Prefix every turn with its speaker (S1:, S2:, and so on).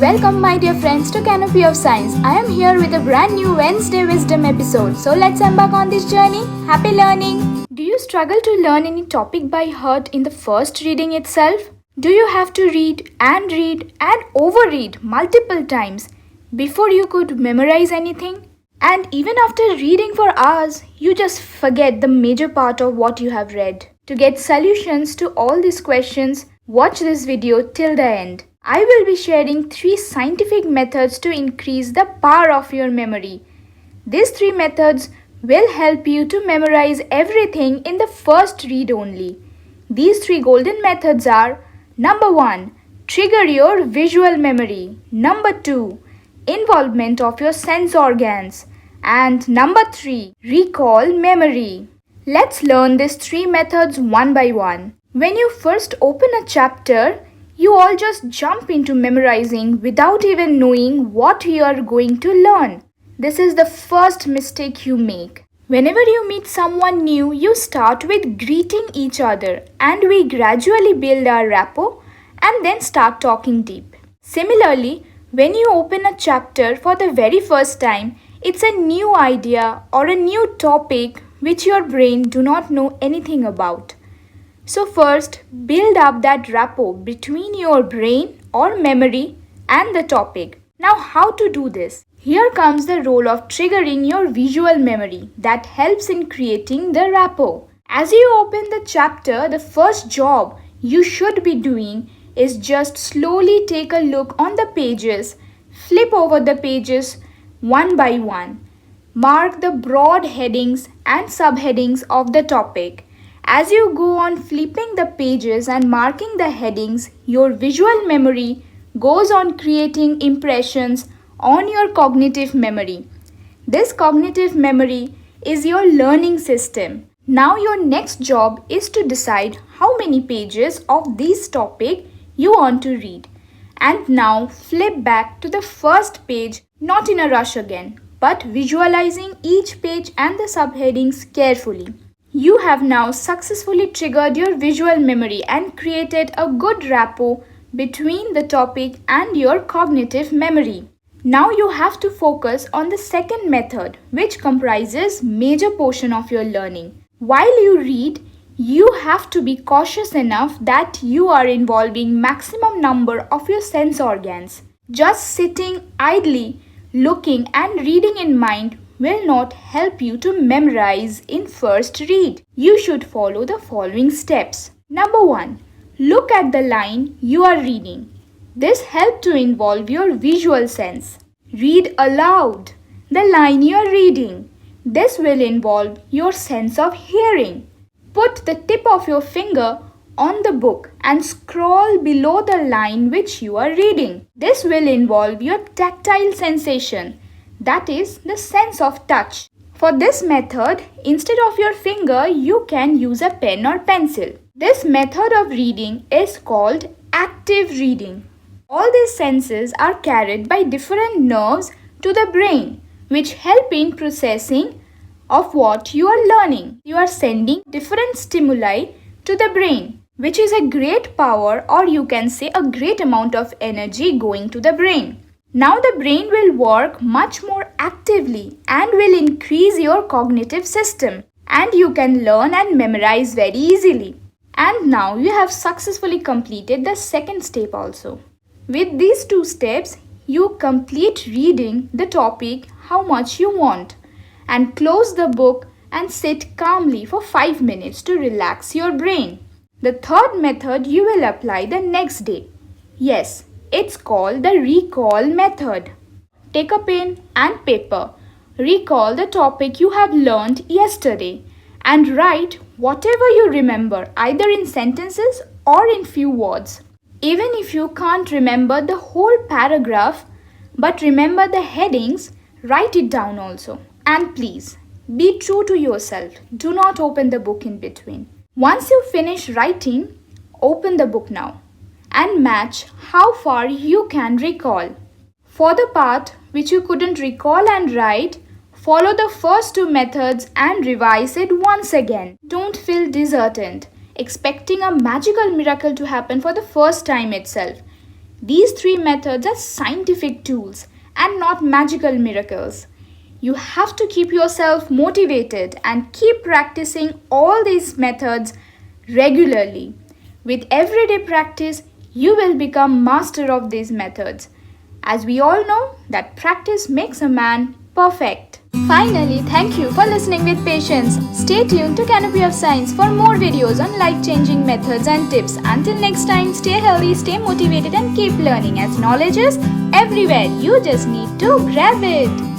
S1: Welcome, my dear friends, to Canopy of Science. I am here with a brand new Wednesday Wisdom episode. So let's embark on this journey. Happy learning! Do you struggle to learn any topic by heart in the first reading itself? Do you have to read and overread multiple times before you could memorize anything? And even after reading for hours, you just forget the major part of what you have read. To get solutions to all these questions, watch this video till the end. I will be sharing 3 scientific methods to increase the power of your memory. These 3 methods will help you to memorize everything in the first read only. These 3 golden methods are: number 1, trigger your visual memory; number 2, involvement of your sense organs; and number 3, recall memory. Let's learn these 3 methods one by one. When you first open a chapter, you all just jump into memorizing without even knowing what you are going to learn. This is the first mistake you make. Whenever you meet someone new, you start with greeting each other and we gradually build our rapport and then start talking deep. Similarly, when you open a chapter for the very first time, it's a new idea or a new topic which your brain do not know anything about. So first, build up that rapport between your brain or memory and the topic. Now, how to do this? Here comes the role of triggering your visual memory that helps in creating the rapport. As you open the chapter, the first job you should be doing is just slowly take a look on the pages, flip over the pages one by one. Mark the broad headings and subheadings of the topic. As you go on flipping the pages and marking the headings, your visual memory goes on creating impressions on your cognitive memory. This cognitive memory is your learning system. Now your next job is to decide how many pages of this topic you want to read. And now flip back to the first page, not in a rush again, but visualizing each page and the subheadings carefully. You have now successfully triggered your visual memory and created a good rapport between the topic and your cognitive memory. Now you have to focus on the second method, which comprises major portion of your learning. While you read, you have to be cautious enough that you are involving maximum number of your sense organs. Just sitting idly, looking and reading in mind will not help you to memorize in first read. You should follow the following steps. Number 1. Look at the line you are reading. This helps to involve your visual sense. Read aloud the line you are reading. This will involve your sense of hearing. Put the tip of your finger on the book and scroll below the line which you are reading. This will involve your tactile sensation, that is the sense of touch. For this method, instead of your finger, you can use a pen or pencil. This method of reading is called active reading. All these senses are carried by different nerves to the brain, which help in processing of what you are learning. You are sending different stimuli to the brain, which is a great power, or you can say a great amount of energy going to the brain. Now the brain will work much more actively and will increase your cognitive system, and you can learn and memorize very easily. And now you have successfully completed the second step also. With these 2 steps, you complete reading the topic how much you want and close the book and sit calmly for 5 minutes to relax your brain. The third method you will apply the next day. Yes, it's called the recall method. Take a pen and paper. Recall the topic you have learned yesterday and write whatever you remember, either in sentences or in few words. Even if you can't remember the whole paragraph, but remember the headings, write it down also. And please, be true to yourself. Do not open the book in between. Once you finish writing, open the book now and match how far you can recall. For the part which you couldn't recall and write, follow the first 2 methods and revise it once again. Don't feel disheartened, expecting a magical miracle to happen for the first time itself. These three methods are scientific tools and not magical miracles. You have to keep yourself motivated and keep practicing all these methods regularly. With everyday practice, you will become master of these methods. As we all know that practice makes a man perfect. Finally, thank you for listening with patience. Stay tuned to Canopy of Science for more videos on life-changing methods and tips. Until next time, stay healthy, stay motivated and keep learning as knowledge is everywhere. You just need to grab it.